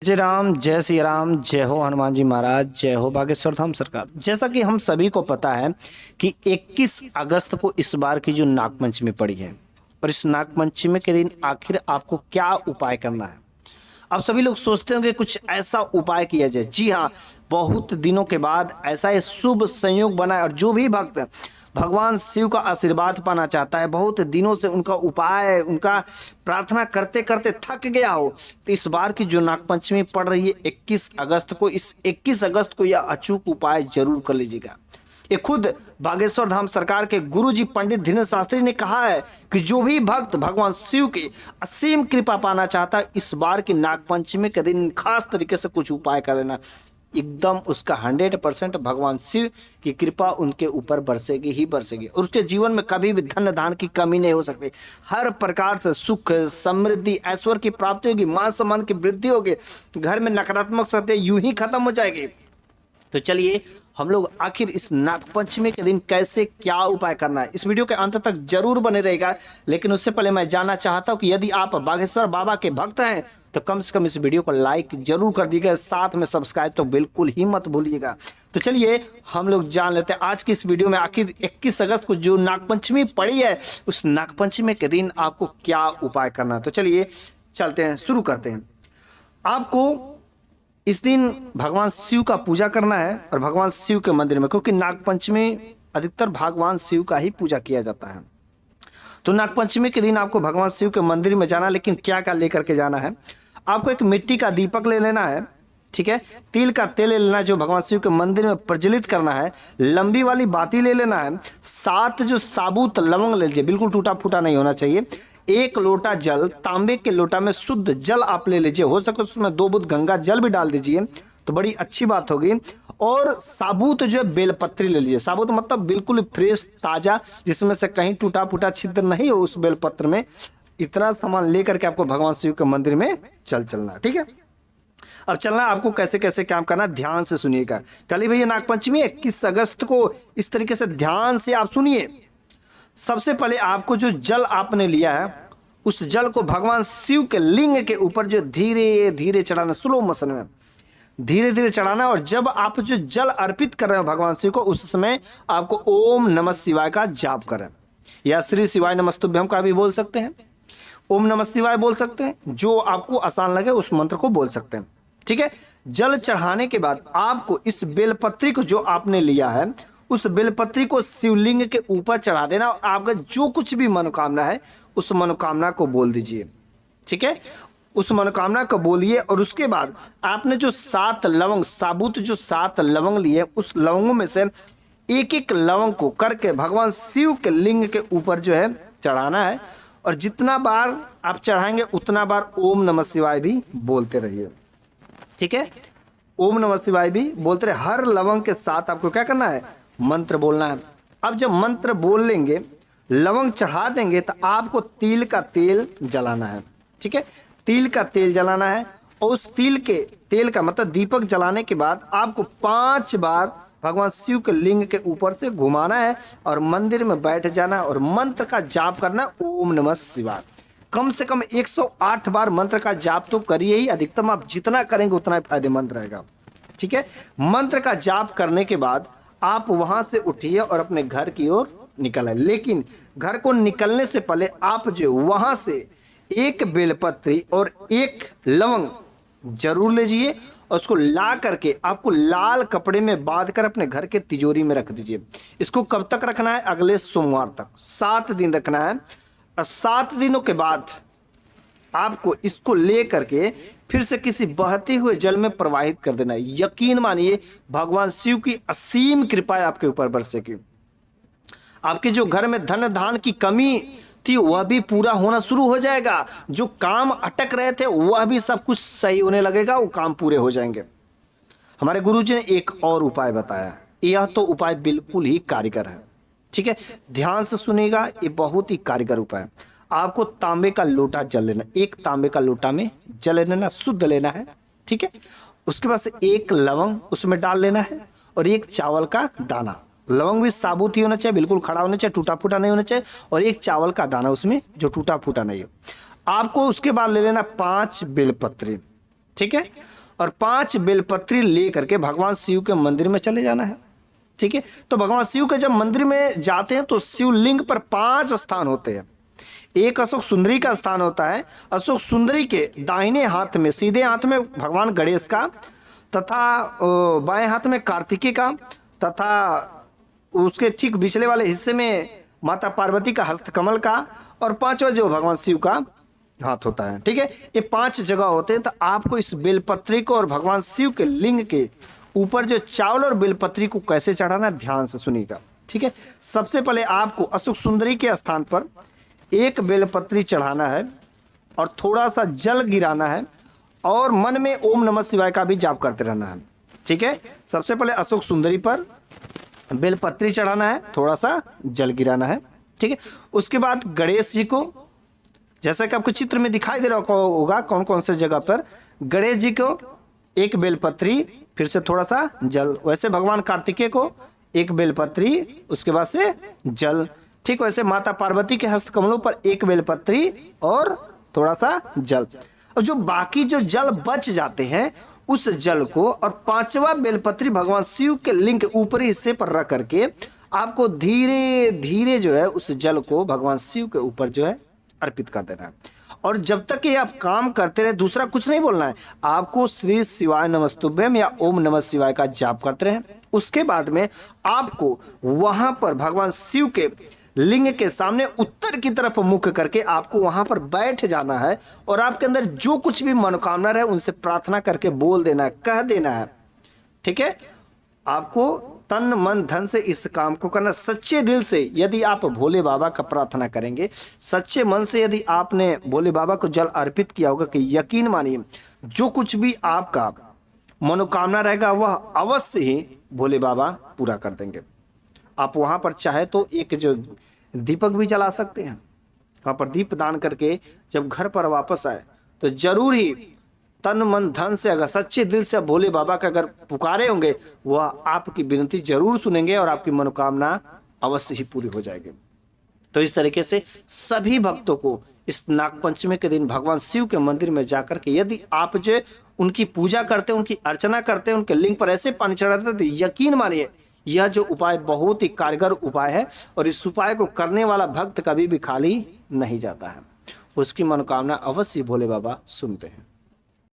जय राम, जय श्री राम, जय हो हनुमान जी महाराज, जय हो बागेश्वर धाम सरकार। जैसा कि हम सभी को पता है कि 21 अगस्त को इस बार की जो नागपंचमी पड़ी है और इस नागपंचमी के दिन आखिर आपको क्या उपाय करना है। अब सभी लोग सोचते होंगे कुछ ऐसा उपाय किया जाए। जी हाँ, बहुत दिनों के बाद ऐसा ये शुभ संयोग बना है और जो भी भक्त भगवान शिव का आशीर्वाद पाना चाहता है, बहुत दिनों से उनका उपाय उनका प्रार्थना करते करते थक गया हो, तो इस बार की जो नागपंचमी पड़ रही है 21 अगस्त को, इस 21 अगस्त को यह अचूक उपाय जरूर कर लीजिएगा। ये खुद बागेश्वर धाम सरकार के गुरुजी पंडित धीरेन्द्र शास्त्री ने कहा है कि जो भी भक्त भगवान शिव की असीम कृपा पाना चाहता है, इस बार की नागपंचमी के दिन खास तरीके से कुछ उपाय कर लेना, एकदम उसका 100% भगवान शिव की कृपा उनके ऊपर बरसेगी ही बरसेगी और उसके जीवन में कभी भी धन धान की कमी नहीं हो सकती। हर प्रकार से सुख समृद्धि ऐश्वर्य की प्राप्ति होगी, मान सम्मान की वृद्धि होगी, घर में नकारात्मक शक्तियां यूं ही खत्म हो जाएगी। तो चलिए हम लोग आखिर इस नागपंचमी के दिन कैसे क्या उपाय करना है, इस वीडियो के अंत तक जरूर बने रहेगा। लेकिन उससे पहले मैं जानना चाहता हूं कि यदि आप बागेश्वर बाबा के भक्त हैं तो कम से कम इस वीडियो को लाइक जरूर कर दीजिएगा, साथ में सब्सक्राइब तो बिल्कुल ही मत भूलिएगा। तो चलिए हम लोग जान लेते हैं आज की इस वीडियो में आखिर 21 अगस्त को जो नागपंचमी पड़ी है उस नागपंचमी के दिन आपको क्या उपाय करना है। तो चलिए चलते हैं, शुरू करते हैं। आपको इस दिन भगवान शिव का पूजा करना है और भगवान शिव के मंदिर में, क्योंकि नागपंचमी अधिकतर भगवान शिव का ही पूजा किया जाता है। तो नागपंचमी के दिन आपको भगवान शिव के मंदिर में जाना, लेकिन क्या क्या लेकर के जाना है। आपको एक मिट्टी का दीपक ले लेना है, ठीक है, तिल का तेल ले लेना है जो भगवान शिव के मंदिर में प्रज्वलित करना है, लंबी वाली बाती ले लेना है, 7 जो साबुत लवंग ले लीजिए, बिल्कुल टूटा फूटा नहीं होना चाहिए, 1 लोटा जल, तांबे के लोटा में शुद्ध जल आप ले लीजिए, हो सके उसमें 2 बूंद गंगा जल भी डाल दीजिए तो बड़ी अच्छी बात होगी। और साबुत जो है बेलपत्री ले लीजिए, साबुत मतलब बिल्कुल फ्रेश ताजा, जिसमें से कहीं टूटा फूटा छिद्र नहीं हो उस बेलपत्र में। इतना सामान लेकर के आपको भगवान शिव के मंदिर में चलना, ठीक है। अब चलना आपको कैसे कैसे काम करना, ध्यान से सुनिएगा। कल भैया नागपंचमी 21 अगस्त को, इस तरीके से ध्यान से आप सुनिए। सबसे पहले आपको जो जल आपने लिया है उस जल को भगवान शिव के लिंग के ऊपर जो धीरे धीरे चढ़ाना, स्लो मोशन में धीरे धीरे चढ़ाना। और जब आप जो जल अर्पित कर रहे हो भगवान शिव को, उस समय आपको ओम नमः शिवाय का जाप करें, या श्री शिवाय नमस्तुभ्यम का भी बोल सकते हैं, ओम नमः शिवाय बोल सकते हैं, जो आपको आसान लगे उस मंत्र को बोल सकते हैं, ठीक है। जल चढ़ाने के बाद आपको इस बेलपत्री को जो आपने लिया है उस बेलपत्री को शिवलिंग के ऊपर चढ़ा देना और आपका जो कुछ भी मनोकामना है उस मनोकामना को बोल दीजिए, ठीक है। उस मनोकामना को बोलिए और उसके बाद आपने जो 7 लवंग, साबुत जो 7 लवंग लिए, उस लवंगों में से एक एक लवंग को करके भगवान शिव के लिंग के ऊपर जो है चढ़ाना है। और जितना बार आप चढ़ाएंगे उतना बार ओम नमः शिवाय भी बोलते रहिए, ठीक है। ओम नमः शिवाय भी बोलते रहे। हर लवंग के साथ आपको क्या करना है, मंत्र बोलना है। अब जब मंत्र बोल लेंगे, लवंग चढ़ा देंगे, तो आपको तिल का तेल जलाना है, ठीक है। तिल का तेल जलाना है और उस तिल के तेल का मतलब दीपक जलाने के बाद आपको 5 बार भगवान शिव के लिंग के ऊपर से घुमाना है और मंदिर में बैठ जाना और मंत्र का जाप करना, ओम नमः शिवाय। कम से कम 108 बार मंत्र का जाप तो करिए ही, अधिकतम आप जितना करेंगे उतना ही फायदेमंद रहेगा, ठीक है। मंत्र का जाप करने के बाद आप वहां से उठिए और अपने घर की ओर निकल आए। लेकिन घर को निकलने से पहले आप जो वहां से 1 बेलपत्री और 1 लवंग जरूर लीजिए और उसको ला करके आपको लाल कपड़े में बांध कर अपने घर के तिजोरी में रख दीजिए। इसको कब तक रखना है, अगले सोमवार तक, 7 दिन रखना है। और 7 दिनों के बाद आपको इसको ले करके फिर से किसी बहते हुए जल में प्रवाहित कर देना है। यकीन मानिए भगवान शिव की असीम कृपा आपके ऊपर बरसेगी। आपके जो घर में धन धान की कमी थी वह भी पूरा होना शुरू हो जाएगा, जो काम अटक रहे थे वह भी सब कुछ सही होने लगेगा, वो काम पूरे हो जाएंगे। हमारे गुरुजी ने एक और उपाय बताया, यह तो उपाय बिल्कुल ही कारगर है, ठीक है। ध्यान से सुनिएगा, ये बहुत ही कारगर उपाय है। आपको तांबे का लोटा जल लेना, 1 तांबे का लोटा में जल लेना, शुद्ध लेना है, ठीक है। उसके बाद से 1 लवंग उसमें डाल लेना है और 1 चावल का दाना, लवंग भी साबुत ही होना चाहिए, बिल्कुल खड़ा होना चाहिए, टूटा फूटा नहीं होना चाहिए, और 1 चावल का दाना उसमें जो टूटा फूटा नहीं हो। आपको उसके बाद ले लेना 5 बेलपत्री, ठीक है, और 5 बेलपत्री लेकर के भगवान शिव के मंदिर में चले जाना है। ठीक है, तो भगवान शिव के जब मंदिर में जाते हैं तो शिवलिंग पर 5 स्थान होते हैं। एक अशोक सुंदरी का स्थान होता है। अशोक सुंदरी के दाहिने हाथ में, सीधे हाथ में भगवान गणेश का, तथा बाएं हाथ में कार्तिकेय का, तथा उसके ठीक पिछले वाले हिस्से में माता पार्वती का हस्तकमल का, और 5वां जो भगवान शिव का हाथ होता है। ठीक है, ये 5 जगह होते हैं। तो आपको इस बेलपत्री को और भगवान शिव के लिंग के ऊपर जो चावल और बेलपत्री को कैसे चढ़ाना, ध्यान से सुनिएगा। ठीक है, सबसे पहले आपको अशोक सुंदरी के स्थान पर एक बेलपत्री चढ़ाना है और थोड़ा सा जल गिराना है और मन में ओम नमः शिवाय का भी जाप करते रहना है। ठीक है, सबसे पहले अशोक सुंदरी पर बेलपत्री चढ़ाना है, थोड़ा सा जल गिराना है। ठीक है, उसके बाद गणेश जी को, जैसा कि आपको चित्र में दिखाई दे रहा होगा कौन कौन से जगह पर, गणेश जी को एक बेलपत्री, फिर से थोड़ा सा जल। वैसे भगवान कार्तिकेय को एक बेलपत्री, उसके बाद से जल। ठीक, वैसे माता पार्वती के हस्तकमलों पर एक बेलपत्री और थोड़ा सा जल। और जो बाकी जो जल बच जाते हैं उस जल को और 5वां बेलपत्री भगवान शिव के लिंग के ऊपरी हिस्से पर रख करके आपको धीरे धीरे जो है उस जल को भगवान शिव के ऊपर जो है अर्पित कर देना है। और जब तक ये आप काम करते रहे, दूसरा कुछ नहीं बोलना है, आपको श्री शिवाय नमस्तुभ्यम या ओम नमः शिवाय का जाप करते रहे। उसके बाद में आपको वहां पर भगवान शिव के लिंग के सामने उत्तर की तरफ मुख करके आपको वहां पर बैठ जाना है और आपके अंदर जो कुछ भी मनोकामना रहे उनसे प्रार्थना करके बोल देना है, कह देना है। ठीक है, आपको तन मन धन से इस काम को करना। सच्चे दिल से यदि आप भोले बाबा का प्रार्थना करेंगे, सच्चे मन से यदि आपने भोले बाबा को जल अर्पित किया होगा, कि यकीन मानिए जो कुछ भी आपका मनोकामना रहेगा वह अवश्य ही भोले बाबा पूरा कर देंगे। आप वहां पर चाहे तो एक जो दीपक भी जला सकते हैं, वहां पर दीप दान करके जब घर पर वापस आए तो जरूर ही तन मन धन से अगर सच्चे दिल से भोले बाबा का अगर पुकारे होंगे, वह आपकी विनती जरूर सुनेंगे और आपकी मनोकामना अवश्य ही पूरी हो जाएगी। तो इस तरीके से सभी भक्तों को इस नागपंचमी के दिन भगवान शिव के मंदिर में जाकर के यदि आप जो उनकी पूजा करते हैं, उनकी अर्चना करते हैं, उनके लिंग पर ऐसे पानी चढ़ाते हैं, तो यकीन मानिए यह जो उपाय बहुत ही कारगर उपाय है और इस उपाय को करने वाला भक्त कभी भी खाली नहीं जाता है। उसकी मनोकामना अवश्य भोले बाबा सुनते हैं।